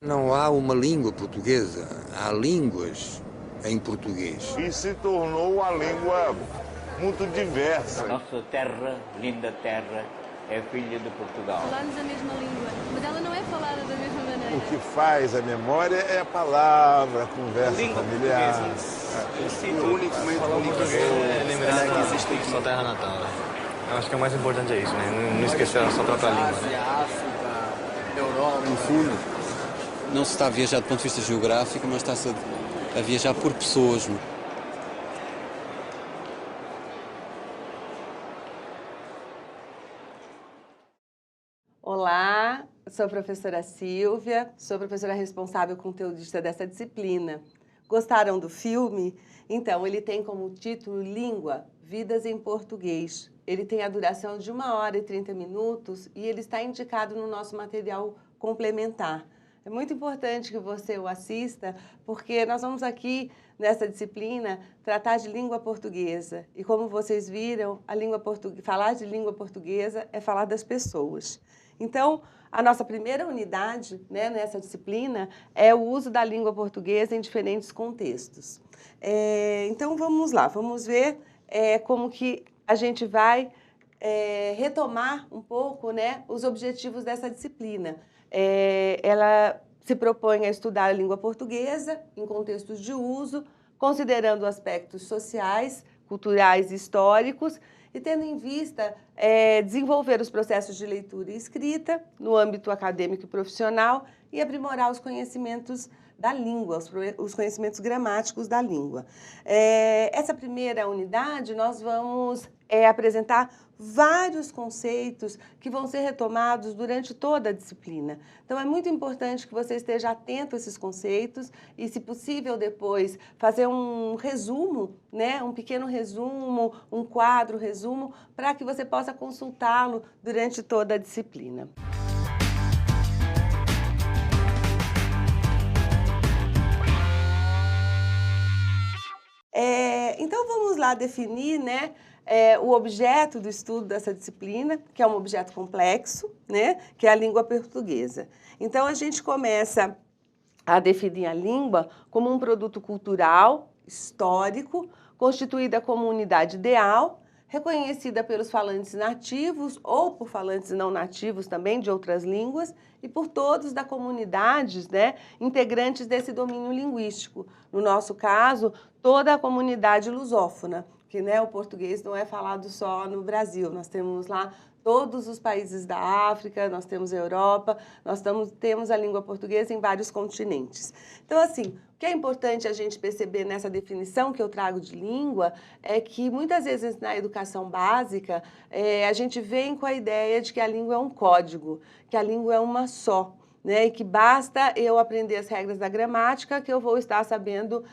Não há uma língua portuguesa, há línguas em português. E se tornou uma língua muito diversa. Nossa terra, linda terra, é filha de Portugal. Falamos a mesma língua, mas ela não é falada da mesma maneira. O que faz a memória é a palavra, a conversa familiar. Eu sinto unicamente lembrar que existe sua terra natal. Né? Eu acho que o mais importante é isso, né? Não esquecer a sua própria língua. Né? África, Europa. No fundo, não se está a viajar do ponto de vista geográfico, mas está-se a viajar por pessoas. Né? Olá, sou a professora Silvia, sou professora responsável conteudista dessa disciplina. Gostaram do filme? Então, ele tem como título Língua, Vidas em Português. Ele tem a duração de 1h30 e ele está indicado no nosso material complementar. É muito importante que você o assista, porque nós vamos aqui, nessa disciplina, tratar de língua portuguesa. E como vocês viram, falar de língua portuguesa é falar das pessoas. Então, a nossa primeira unidade, né, nessa disciplina é o uso da língua portuguesa em diferentes contextos. Então, vamos lá, vamos ver como que a gente vai retomar um pouco, né, os objetivos dessa disciplina. Ela se propõe a estudar a língua portuguesa em contextos de uso, considerando aspectos sociais, culturais e históricos, e tendo em vista desenvolver os processos de leitura e escrita no âmbito acadêmico e profissional e aprimorar os conhecimentos da língua, os conhecimentos gramáticos da língua. Essa primeira unidade, nós vamos apresentar vários conceitos que vão ser retomados durante toda a disciplina. Então, é muito importante que você esteja atento a esses conceitos e, se possível, depois fazer um resumo, né? Um pequeno resumo, um quadro resumo, para que você possa consultá-lo durante toda a disciplina. Então, vamos lá definir, né, o objeto do estudo dessa disciplina, que é um objeto complexo, né, que é a língua portuguesa. Então, a gente começa a definir a língua como um produto cultural, histórico, constituída como unidade ideal, reconhecida pelos falantes nativos ou por falantes não nativos também de outras línguas e por todos da comunidade, né, integrantes desse domínio linguístico. No nosso caso, toda a comunidade lusófona, que, né, o português não é falado só no Brasil, nós temos lá todos os países da África, nós temos a Europa, temos a língua portuguesa em vários continentes. Então, assim, o que é importante a gente perceber nessa definição que eu trago de língua é que muitas vezes na educação básica a gente vem com a ideia de que a língua é um código, que a língua é uma só. Né, e que basta eu aprender as regras da gramática que eu vou estar sabendo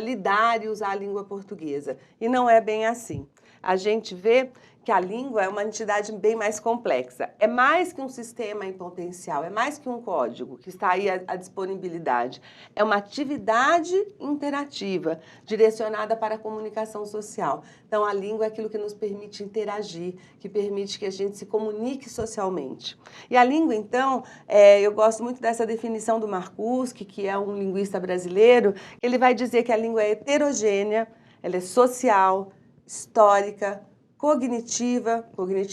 lidar e usar a língua portuguesa. E não é bem assim. A gente vê que a língua é uma entidade bem mais complexa. É mais que um sistema em potencial, é mais que um código que está aí à disponibilidade. É uma atividade interativa, direcionada para a comunicação social. Então, a língua é aquilo que nos permite interagir, que permite que a gente se comunique socialmente. E a língua, então, eu gosto muito dessa definição do Marcuse, que é um linguista brasileiro, ele vai dizer que a língua é heterogênea, ela é social, histórica, cognitiva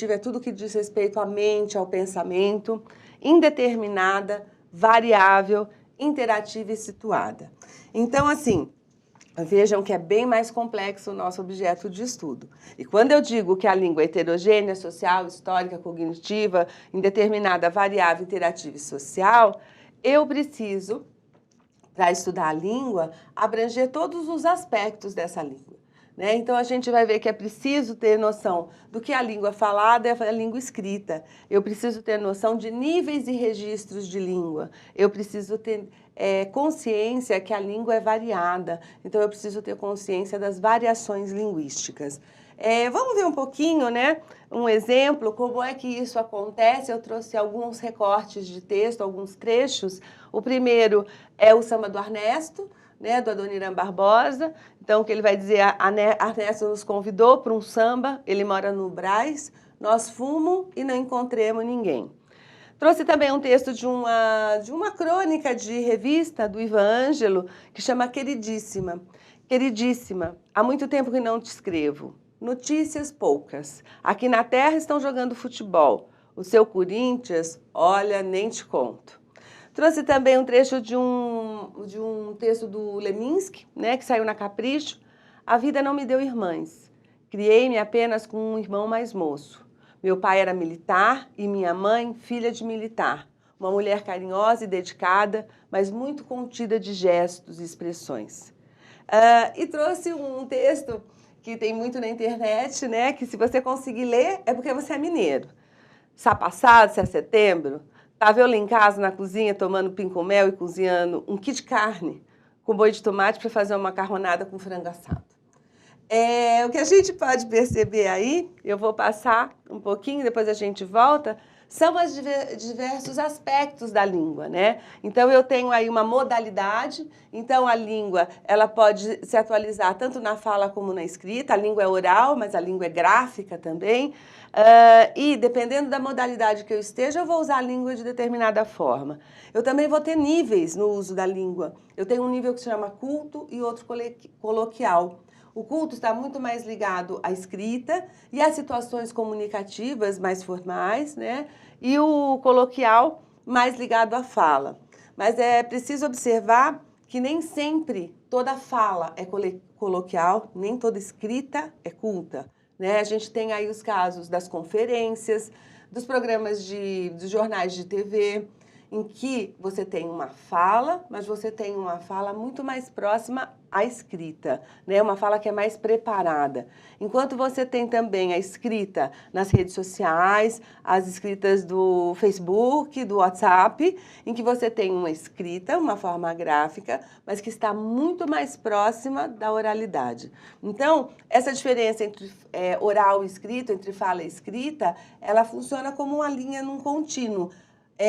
é tudo que diz respeito à mente, ao pensamento, indeterminada, variável, interativa e situada. Então, assim, vejam que é bem mais complexo o nosso objeto de estudo. E quando eu digo que a língua é heterogênea, social, histórica, cognitiva, indeterminada, variável, interativa e social, eu preciso, para estudar a língua, abranger todos os aspectos dessa língua. Então, a gente vai ver que é preciso ter noção do que a língua falada é a língua escrita. Eu preciso ter noção de níveis e registros de língua. Eu preciso ter consciência que a língua é variada. Então, eu preciso ter consciência das variações linguísticas. Vamos ver um pouquinho, né, um exemplo, como é que isso acontece. Eu trouxe alguns recortes de texto, alguns trechos. O primeiro é o Samba do Ernesto, né, do Adoniran Barbosa. Então, o que ele vai dizer, a Ernesto nos convidou para um samba, ele mora no Brás, nós fomos e não encontremos ninguém. Trouxe também um texto de uma crônica de revista do Ivan Ângelo, que chama Queridíssima. Queridíssima, há muito tempo que não te escrevo. Notícias poucas. Aqui na terra estão jogando futebol. O seu Corinthians, olha, nem te conto. Trouxe também um trecho de um texto do Leminski, né, que saiu na Capricho. A vida não me deu irmãs. Criei-me apenas com um irmão mais moço. Meu pai era militar e minha mãe, filha de militar. Uma mulher carinhosa e dedicada, mas muito contida de gestos e expressões. E trouxe um texto que tem muito na internet, né, que se você conseguir ler, é porque você é mineiro. Sábado passado, se é setembro, estava eu lá em casa, na cozinha, tomando pin com mel e cozinhando um quilo de carne com boi de tomate para fazer uma macarronada com frango assado. O que a gente pode perceber aí, eu vou passar um pouquinho, depois a gente volta, são os diversos aspectos da língua, né? Então, eu tenho aí uma modalidade, então a língua ela pode se atualizar tanto na fala como na escrita, a língua é oral, mas a língua é gráfica também, e dependendo da modalidade que eu esteja, eu vou usar a língua de determinada forma. Eu também vou ter níveis no uso da língua. Eu tenho um nível que se chama culto e outro coloquial. O culto está muito mais ligado à escrita e às situações comunicativas mais formais, né? E o coloquial mais ligado à fala. Mas é preciso observar que nem sempre toda fala é coloquial, nem toda escrita é culta, né? A gente tem aí os casos das conferências, dos programas dos jornais de TV, em que você tem uma fala, mas você tem uma fala muito mais próxima à escrita, né? Uma fala que é mais preparada. Enquanto você tem também a escrita nas redes sociais, as escritas do Facebook, do WhatsApp, em que você tem uma escrita, uma forma gráfica, mas que está muito mais próxima da oralidade. Então, essa diferença entre oral e escrito, entre fala e escrita, ela funciona como uma linha num contínuo.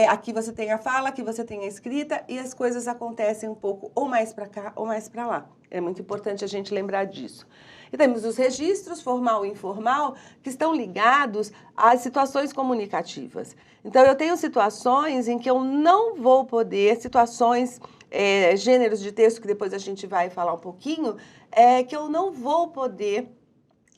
Aqui você tem a fala, aqui você tem a escrita e as coisas acontecem um pouco ou mais para cá ou mais para lá. É muito importante a gente lembrar disso. E temos os registros, formal e informal, que estão ligados às situações comunicativas. Então, eu tenho situações em que eu não vou poder, gêneros de texto, que depois a gente vai falar um pouquinho, que eu não vou poder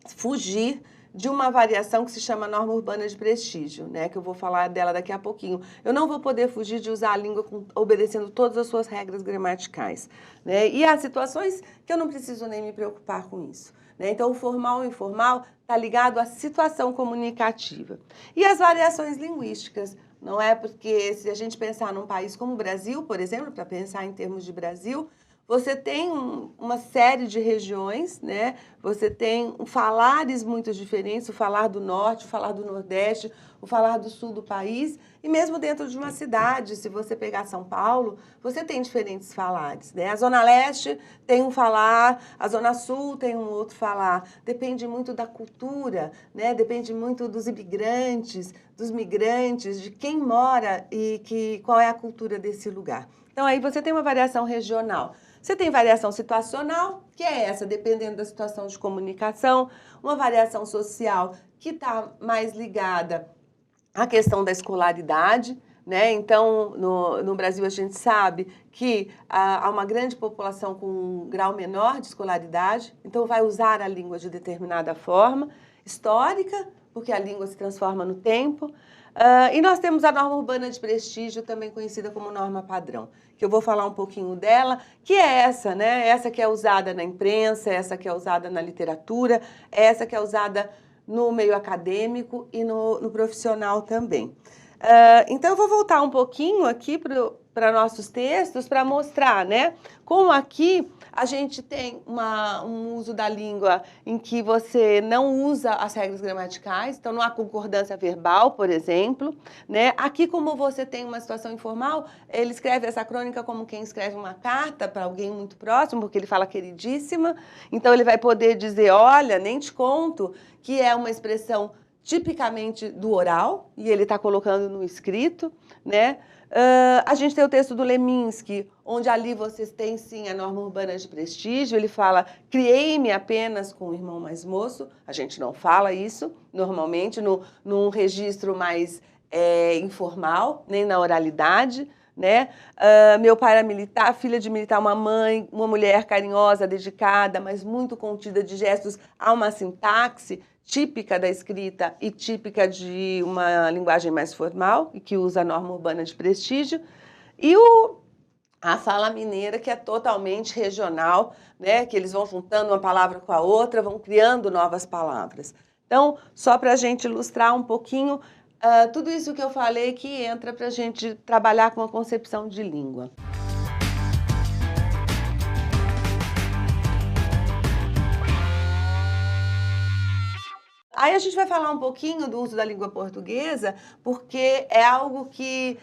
fugir de uma variação que se chama norma urbana de prestígio, né? Que eu vou falar dela daqui a pouquinho. Eu não vou poder fugir de usar a língua obedecendo todas as suas regras gramaticais, né? E há situações que eu não preciso nem me preocupar com isso, né? Então, o formal e o informal está ligado à situação comunicativa. E as variações linguísticas, não é? Porque se a gente pensar num país como o Brasil, por exemplo, para pensar em termos de Brasil, você tem uma série de regiões, né? Você tem falares muito diferentes, o falar do norte, o falar do nordeste, o falar do sul do país, e mesmo dentro de uma cidade, se você pegar São Paulo, você tem diferentes falares, né? A Zona Leste tem um falar, a Zona Sul tem um outro falar. Depende muito da cultura, né? Depende muito dos imigrantes, dos migrantes, de quem mora e qual é a cultura desse lugar. Então, aí você tem uma variação regional. Você tem variação situacional, que é essa, dependendo da situação de comunicação, uma variação social que está mais ligada à questão da escolaridade, né? Então, no Brasil, a gente sabe que há uma grande população com um grau menor de escolaridade, então vai usar a língua de determinada forma, histórica, porque a língua se transforma no tempo. E nós temos a norma urbana de prestígio, também conhecida como norma padrão, que eu vou falar um pouquinho dela, que é essa, né? Essa que é usada na imprensa, essa que é usada na literatura, essa que é usada no meio acadêmico e no profissional também. Então, eu vou voltar um pouquinho aqui para nossos textos para mostrar, né? Como aqui a gente tem um uso da língua em que você não usa as regras gramaticais, então não há concordância verbal, por exemplo, né? Aqui, como você tem uma situação informal, ele escreve essa crônica como quem escreve uma carta para alguém muito próximo, porque ele fala queridíssima, então ele vai poder dizer, olha, nem te conto, que é uma expressão tipicamente do oral, e ele está colocando no escrito, né? A gente tem o texto do Leminski, onde ali vocês têm, sim, a norma urbana de prestígio. Ele fala, criei-me apenas com o irmão mais moço. A gente não fala isso, normalmente, num registro mais informal, nem na oralidade, né? Meu pai era militar, filha de militar, uma mãe, uma mulher carinhosa, dedicada, mas muito contida de gestos. Há uma sintaxe típica da escrita e típica de uma linguagem mais formal, e que usa a norma urbana de prestígio, e a fala mineira, que é totalmente regional, né? Que eles vão juntando uma palavra com a outra, vão criando novas palavras. Então, só para a gente ilustrar um pouquinho, tudo isso que eu falei que entra para a gente trabalhar com a concepção de língua. Aí a gente vai falar um pouquinho do uso da língua portuguesa, porque é algo que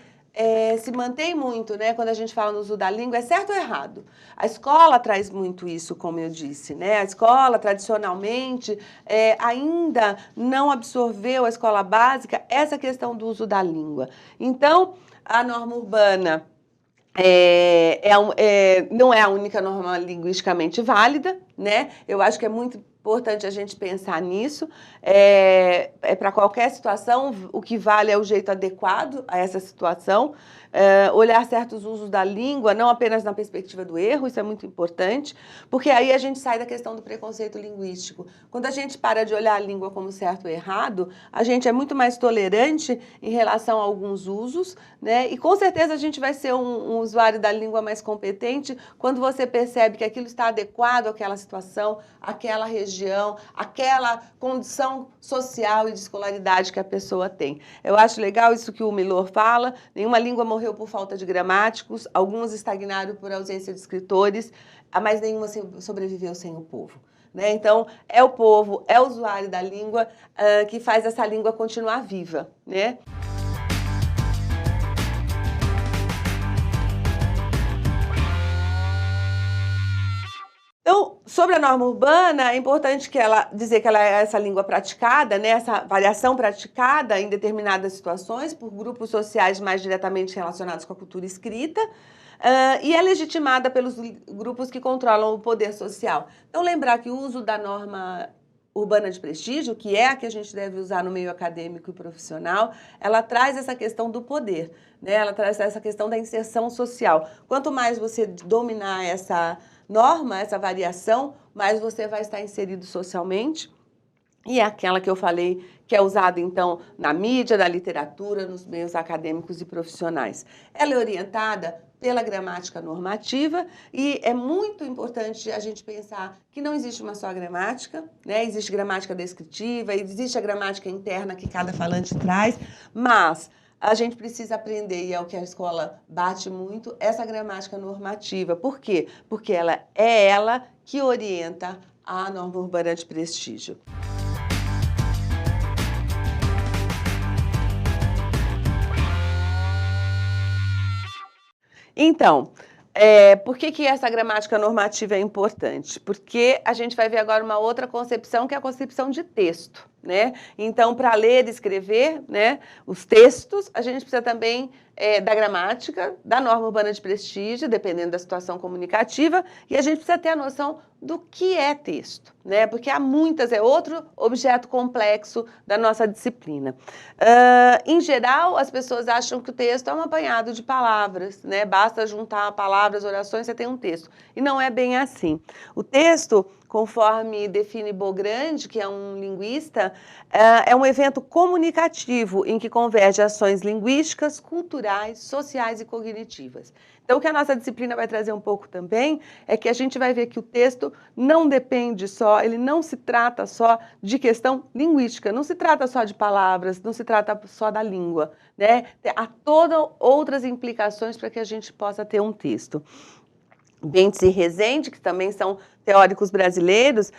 se mantém muito, né? Quando a gente fala no uso da língua, é certo ou errado? A escola traz muito isso, como eu disse, né? A escola, tradicionalmente, ainda não absorveu, a escola básica, essa questão do uso da língua. Então, a norma urbana não é a única norma linguisticamente válida, né? Eu acho que é muito importante a gente pensar nisso. Para qualquer situação, o que vale é o jeito adequado a essa situação. Olhar certos usos da língua, não apenas na perspectiva do erro, isso é muito importante, porque aí a gente sai da questão do preconceito linguístico. Quando a gente para de olhar a língua como certo ou errado, a gente é muito mais tolerante em relação a alguns usos, né? E com certeza a gente vai ser um usuário da língua mais competente quando você percebe que aquilo está adequado àquela situação, àquela região, àquela condição social e de escolaridade que a pessoa tem. Eu acho legal isso que o Milor fala, nenhuma língua morreu por falta de gramáticos, algumas estagnaram por ausência de escritores, mas nenhuma sobreviveu sem o povo, né? Então, é o povo, é o usuário da língua que faz essa língua continuar viva, né? Então, sobre a norma urbana, é importante dizer que ela é essa língua praticada, né, essa variação praticada em determinadas situações por grupos sociais mais diretamente relacionados com a cultura escrita, e é legitimada pelos grupos que controlam o poder social. Então, lembrar que o uso da norma urbana de prestígio, que é a que a gente deve usar no meio acadêmico e profissional, ela traz essa questão do poder, né? Ela traz essa questão da inserção social. Quanto mais você dominar essa norma, essa variação, mais você vai estar inserido socialmente. E é aquela que eu falei que é usada, então, na mídia, na literatura, nos meios acadêmicos e profissionais. Ela é orientada pela gramática normativa e é muito importante a gente pensar que não existe uma só gramática, né? Existe gramática descritiva, existe a gramática interna que cada falante traz, mas a gente precisa aprender, e é o que a escola bate muito, essa gramática normativa. Por quê? Porque ela é ela que orienta a norma urbana de prestígio. Então, por que essa gramática normativa é importante? Porque a gente vai ver agora uma outra concepção, que é a concepção de texto, né? Então, para ler e escrever, né, os textos, a gente precisa também da gramática, da norma urbana de prestígio, dependendo da situação comunicativa, e a gente precisa ter a noção do que é texto, né? Porque há muitas, é outro objeto complexo da nossa disciplina. Em geral, as pessoas acham que o texto é um apanhado de palavras, né? Basta juntar palavras, orações, você tem um texto. E não é bem assim. O texto, conforme define Bogrand, que é um linguista, é um evento comunicativo em que converge ações linguísticas, culturais, sociais e cognitivas. Então, o que a nossa disciplina vai trazer um pouco também é que a gente vai ver que o texto não depende só, ele não se trata só de questão linguística, não se trata só de palavras, não se trata só da língua, né? Há todas outras implicações para que a gente possa ter um texto. Bentes e Rezende, que também são teóricos brasileiros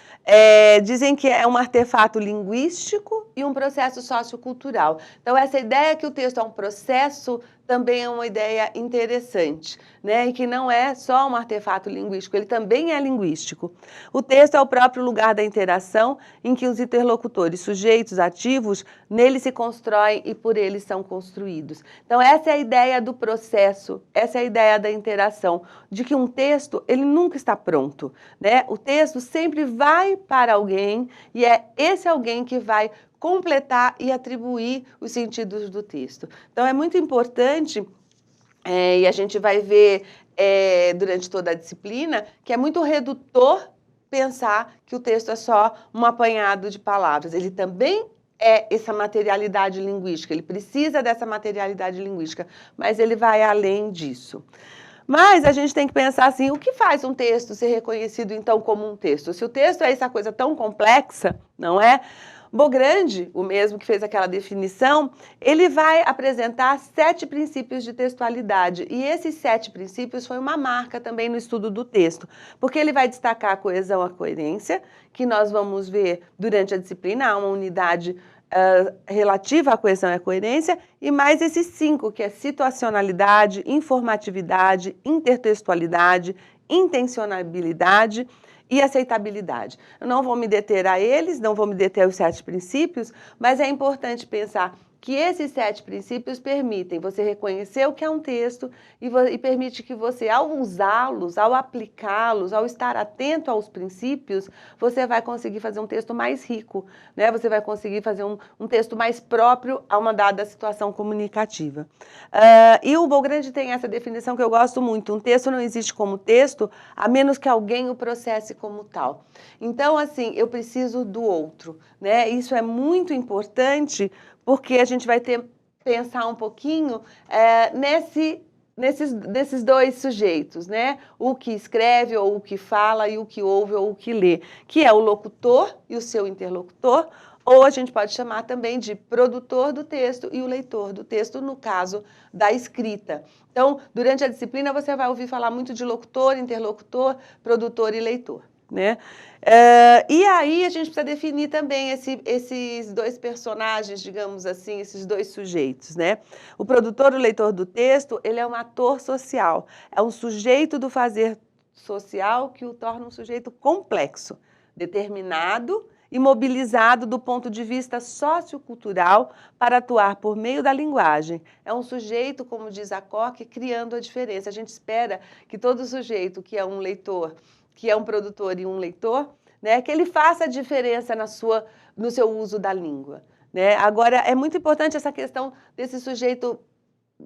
dizem que é um artefato linguístico e um processo sociocultural. Então, essa ideia que o texto é um processo também é uma ideia interessante, né? E que não é só um artefato linguístico, ele também é linguístico. O texto é o próprio lugar da interação em que os interlocutores, sujeitos ativos, nele se constroem e por eles são construídos. Então, essa é a ideia do processo, essa é a ideia da interação, de que um texto, ele nunca está pronto, né? O texto sempre vai para alguém e é esse alguém que vai completar e atribuir os sentidos do texto. Então, é muito importante, e a gente vai ver durante toda a disciplina, que é muito redutor pensar que o texto é só um apanhado de palavras. Ele também é essa materialidade linguística, ele precisa dessa materialidade linguística, mas ele vai além disso. Mas a gente tem que pensar assim, o que faz um texto ser reconhecido, então, como um texto? Se o texto é essa coisa tão complexa, não é? Bograndi, o mesmo que fez aquela definição, ele vai apresentar 7 princípios de textualidade. E esses 7 princípios foi uma marca também no estudo do texto, porque ele vai destacar a coesão, a coerência, que nós vamos ver durante a disciplina, há uma unidade relativa à coesão e à coerência, e mais esses 5, que é situacionalidade, informatividade, intertextualidade, intencionalidade e aceitabilidade. Eu não vou me deter a eles, não vou me deter aos 7 princípios, mas é importante pensar que esses 7 princípios permitem você reconhecer o que é um texto e permite que você, ao usá-los, ao aplicá-los, ao estar atento aos princípios, você vai conseguir fazer um texto mais rico, né? Você vai conseguir fazer um texto mais próprio a uma dada situação comunicativa. E o Bograndi tem essa definição que eu gosto muito: um texto não existe como texto a menos que alguém o processe como tal. Então, assim, eu preciso do outro, né? Isso é muito importante, porque a gente vai pensar um pouquinho nesses 2 sujeitos, né? O que escreve ou o que fala e o que ouve ou o que lê, que é o locutor e o seu interlocutor, ou a gente pode chamar também de produtor do texto e o leitor do texto, no caso da escrita. Então, durante a disciplina, você vai ouvir falar muito de locutor, interlocutor, produtor e leitor, né? E aí a gente precisa definir também esses 2 personagens, digamos assim, esses 2 sujeitos, né? O produtor, o leitor do texto, ele é um ator social, é um sujeito do fazer social que o torna um sujeito complexo, determinado e mobilizado do ponto de vista sociocultural para atuar por meio da linguagem. É um sujeito, como diz a Koch, criando a diferença. A gente espera que todo sujeito que é um leitor, que é um produtor e um leitor, né, que ele faça a diferença no seu uso da língua, né? Agora, é muito importante essa questão desse sujeito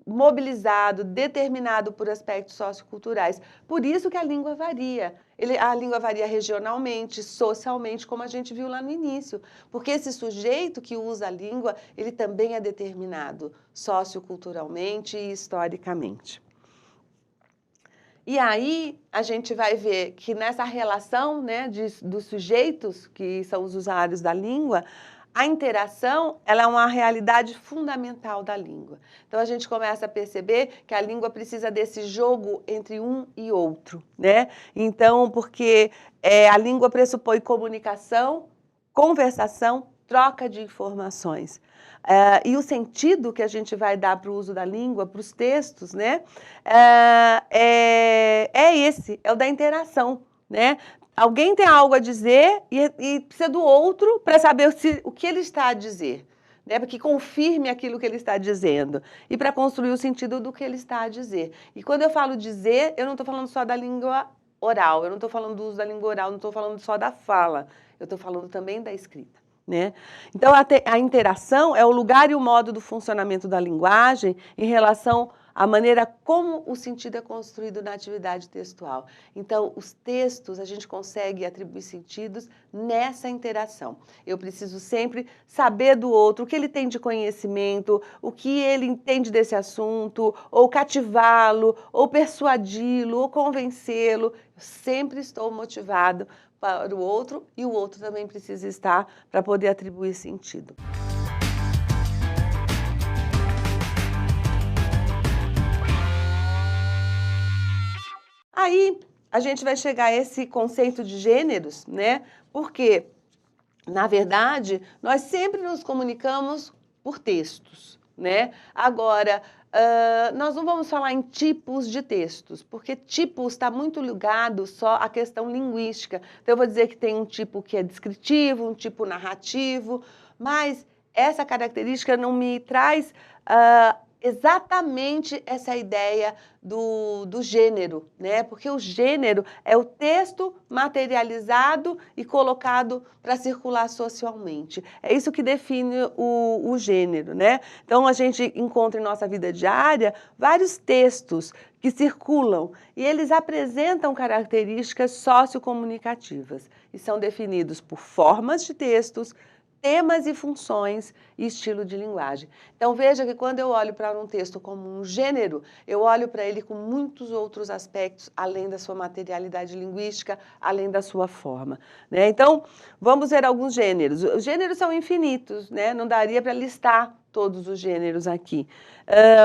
mobilizado, determinado por aspectos socioculturais. Por isso que a língua varia. A língua varia regionalmente, socialmente, como a gente viu lá no início. Porque esse sujeito que usa a língua, ele também é determinado socioculturalmente e historicamente. E aí, a gente vai ver que nessa relação, né, dos sujeitos, que são os usuários da língua, a interação, ela é uma realidade fundamental da língua. Então, a gente começa a perceber que a língua precisa desse jogo entre um e outro, né? Então, porque a língua pressupõe comunicação, conversação, troca de informações. E o sentido que a gente vai dar para o uso da língua, para os textos, né, esse, é o da interação, né? Alguém tem algo a dizer e precisa do outro para saber o que ele está a dizer, né? Para que confirme aquilo que ele está dizendo e para construir o sentido do que ele está a dizer. E quando eu falo dizer, eu não estou falando só da língua oral, eu não estou falando do uso da língua oral, não estou falando só da fala, eu estou falando também da escrita, né? Então, a interação é o lugar e o modo do funcionamento da linguagem em relação à maneira como o sentido é construído na atividade textual. Então, os textos, a gente consegue atribuir sentidos nessa interação. Eu preciso sempre saber do outro, o que ele tem de conhecimento, o que ele entende desse assunto, ou cativá-lo, ou persuadi-lo, ou convencê-lo. Eu sempre estou motivado para o outro e o outro também precisa estar para poder atribuir sentido. Aí, a gente vai chegar a esse conceito de gêneros, né? Porque, na verdade, nós sempre nos comunicamos por textos, né? Agora, nós não vamos falar em tipos de textos, porque tipos está muito ligado só à questão linguística. Então, eu vou dizer que tem um tipo que é descritivo, um tipo narrativo, mas essa característica não me traz exatamente essa ideia do gênero, né? Porque o gênero é o texto materializado e colocado para circular socialmente. É isso que define o gênero, né? Então, a gente encontra em nossa vida diária vários textos que circulam e eles apresentam características sociocomunicativas e são definidos por formas de textos, temas e funções e estilo de linguagem. Então, veja que quando eu olho para um texto como um gênero, eu olho para ele com muitos outros aspectos, além da sua materialidade linguística, além da sua forma, né? Então, vamos ver alguns gêneros. Os gêneros são infinitos, né? Não daria para listar todos os gêneros aqui.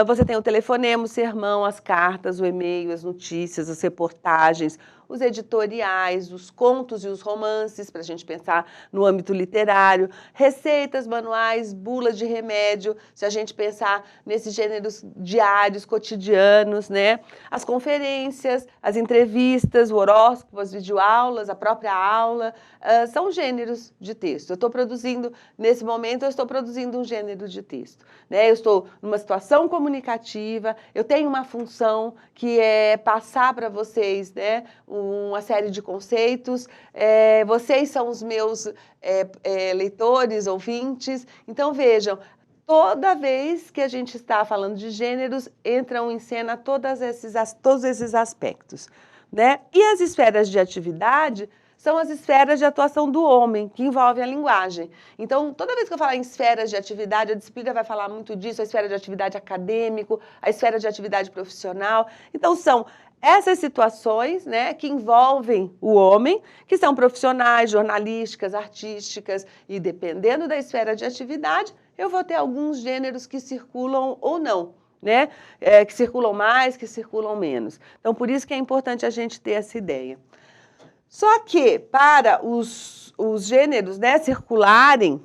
Você tem o telefonema, o sermão, as cartas, o e-mail, as notícias, as reportagens, os editoriais, os contos e os romances, para a gente pensar no âmbito literário, receitas, manuais, bulas de remédio, se a gente pensar nesses gêneros diários, cotidianos, né? As conferências, as entrevistas, o horóscopo, as videoaulas, a própria aula, são gêneros de texto. Eu estou produzindo, nesse momento, eu estou produzindo um gênero de texto, né? Eu estou numa situação comunicativa, eu tenho uma função que é passar para vocês, né, uma série de conceitos, vocês são os meus leitores, ouvintes. Então, vejam, toda vez que a gente está falando de gêneros, entram em cena todos esses aspectos, né? E as esferas de atividade são as esferas de atuação do homem, que envolvem a linguagem. Então, toda vez que eu falar em esferas de atividade, a disciplina vai falar muito disso, a esfera de atividade acadêmico, a esfera de atividade profissional. Então, são essas situações, né, que envolvem o homem, que são profissionais, jornalísticas, artísticas, e dependendo da esfera de atividade, eu vou ter alguns gêneros que circulam ou não, né? Que circulam mais, que circulam menos. Então, por isso que é importante a gente ter essa ideia. Só que, para os gêneros, né, circularem,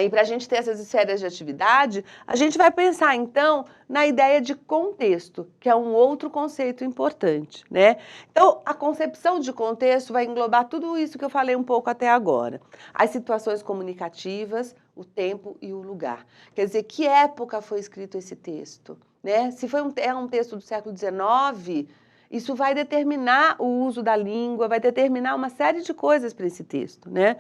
e para a gente ter essas esferas de atividade, a gente vai pensar, então, na ideia de contexto, que é um outro conceito importante, né? Então, a concepção de contexto vai englobar tudo isso que eu falei um pouco até agora. As situações comunicativas, o tempo e o lugar. Quer dizer, que época foi escrito esse texto, né? Se foi um texto do século XIX... Isso vai determinar o uso da língua, vai determinar uma série de coisas para esse texto, né?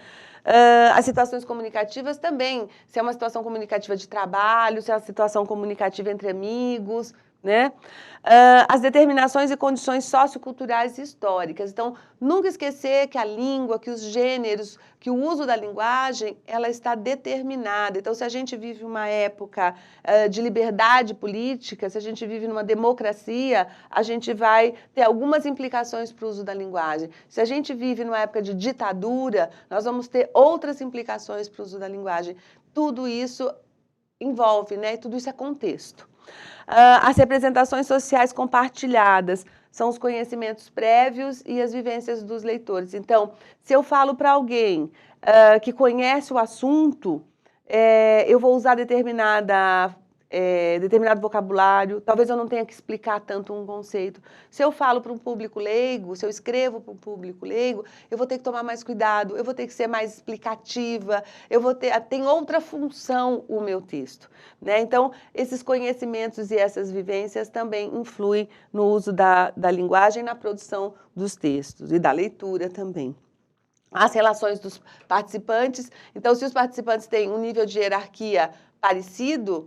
As situações comunicativas também, se é uma situação comunicativa de trabalho, se é uma situação comunicativa entre amigos, né? As determinações e condições socioculturais e históricas. Então, nunca esquecer que a língua, que os gêneros, que o uso da linguagem, ela está determinada. Então, se a gente vive uma época de liberdade política, se a gente vive numa democracia, a gente vai ter algumas implicações para o uso da linguagem. Se a gente vive numa época de ditadura, nós vamos ter outras implicações para o uso da linguagem. Tudo isso envolve, né? Tudo isso é contexto. As representações sociais compartilhadas são os conhecimentos prévios e as vivências dos leitores. Então, se eu falo para alguém que conhece o assunto, eu vou usar determinado vocabulário, talvez eu não tenha que explicar tanto um conceito. Se eu falo para um público leigo, se eu escrevo para um público leigo, eu vou ter que tomar mais cuidado, eu vou ter que ser mais explicativa, tem outra função o meu texto, né? Então, esses conhecimentos e essas vivências também influem no uso da linguagem na produção dos textos e da leitura também. As relações dos participantes, então, se os participantes têm um nível de hierarquia parecido,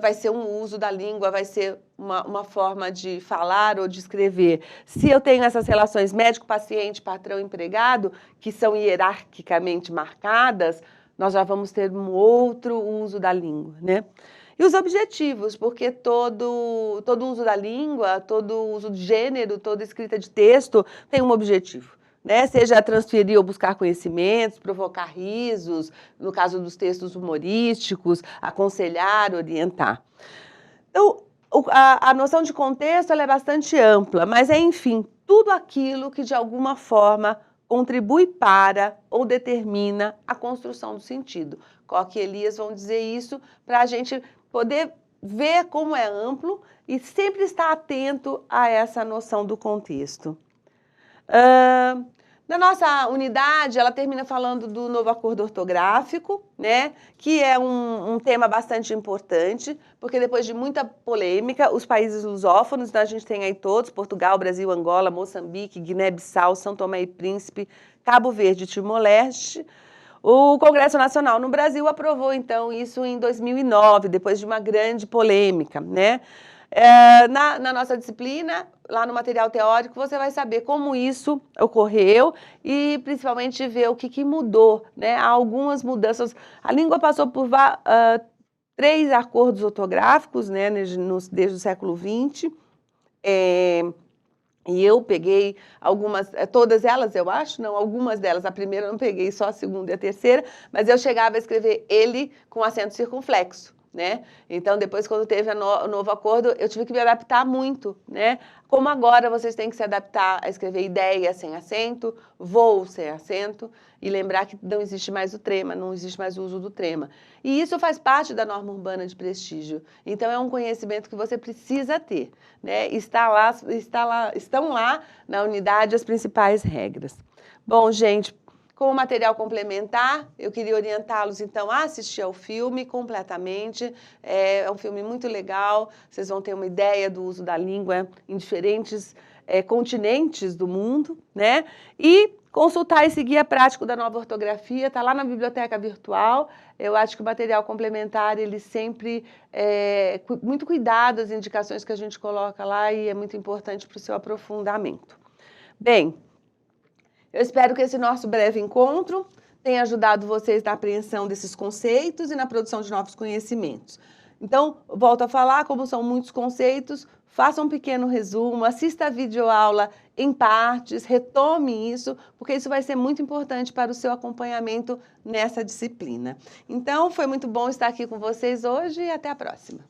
vai ser um uso da língua, vai ser uma forma de falar ou de escrever. Se eu tenho essas relações médico-paciente, patrão-empregado, que são hierarquicamente marcadas, nós já vamos ter um outro uso da língua, né? E os objetivos, porque todo uso da língua, todo uso de gênero, toda escrita de texto tem um objetivo, né? Seja transferir ou buscar conhecimentos, provocar risos, no caso dos textos humorísticos, aconselhar, orientar. Então, a noção de contexto ela é bastante ampla, mas enfim, tudo aquilo que de alguma forma contribui para ou determina a construção do sentido. Koch e Elias vão dizer isso para a gente poder ver como é amplo e sempre estar atento a essa noção do contexto. Na nossa unidade, ela termina falando do novo acordo ortográfico, né, que é um tema bastante importante, porque depois de muita polêmica, os países lusófonos, então a gente tem aí todos, Portugal, Brasil, Angola, Moçambique, Guiné-Bissau, São Tomé e Príncipe, Cabo Verde e Timor-Leste, o Congresso Nacional no Brasil aprovou, então, isso em 2009, depois de uma grande polêmica, né? Na nossa disciplina, lá no material teórico, você vai saber como isso ocorreu e principalmente ver o que mudou, né? Há algumas mudanças. A língua passou por 3 acordos ortográficos, né, desde o século XX. E eu peguei algumas, todas elas, eu acho, não, algumas delas. A primeira eu não peguei, só a segunda e a terceira, mas eu chegava a escrever ele com acento circunflexo, né? Então, depois, quando teve o novo acordo, eu tive que me adaptar muito, né? Como agora vocês têm que se adaptar a escrever ideia sem acento, voo sem acento, e lembrar que não existe mais o trema, não existe mais o uso do trema. E isso faz parte da norma urbana de prestígio. Então, é um conhecimento que você precisa ter, né? Estão lá na unidade as principais regras. Bom, gente, como material complementar, eu queria orientá-los, então, a assistir ao filme completamente. É um filme muito legal, vocês vão ter uma ideia do uso da língua em diferentes continentes do mundo, né? E consultar esse guia prático da nova ortografia, está lá na biblioteca virtual. Eu acho que o material complementar, ele sempre muito cuidado as indicações que a gente coloca lá e é muito importante para o seu aprofundamento. Bem, eu espero que esse nosso breve encontro tenha ajudado vocês na apreensão desses conceitos e na produção de novos conhecimentos. Então, volto a falar, como são muitos conceitos, faça um pequeno resumo, assista a videoaula em partes, retome isso, porque isso vai ser muito importante para o seu acompanhamento nessa disciplina. Então, foi muito bom estar aqui com vocês hoje e até a próxima.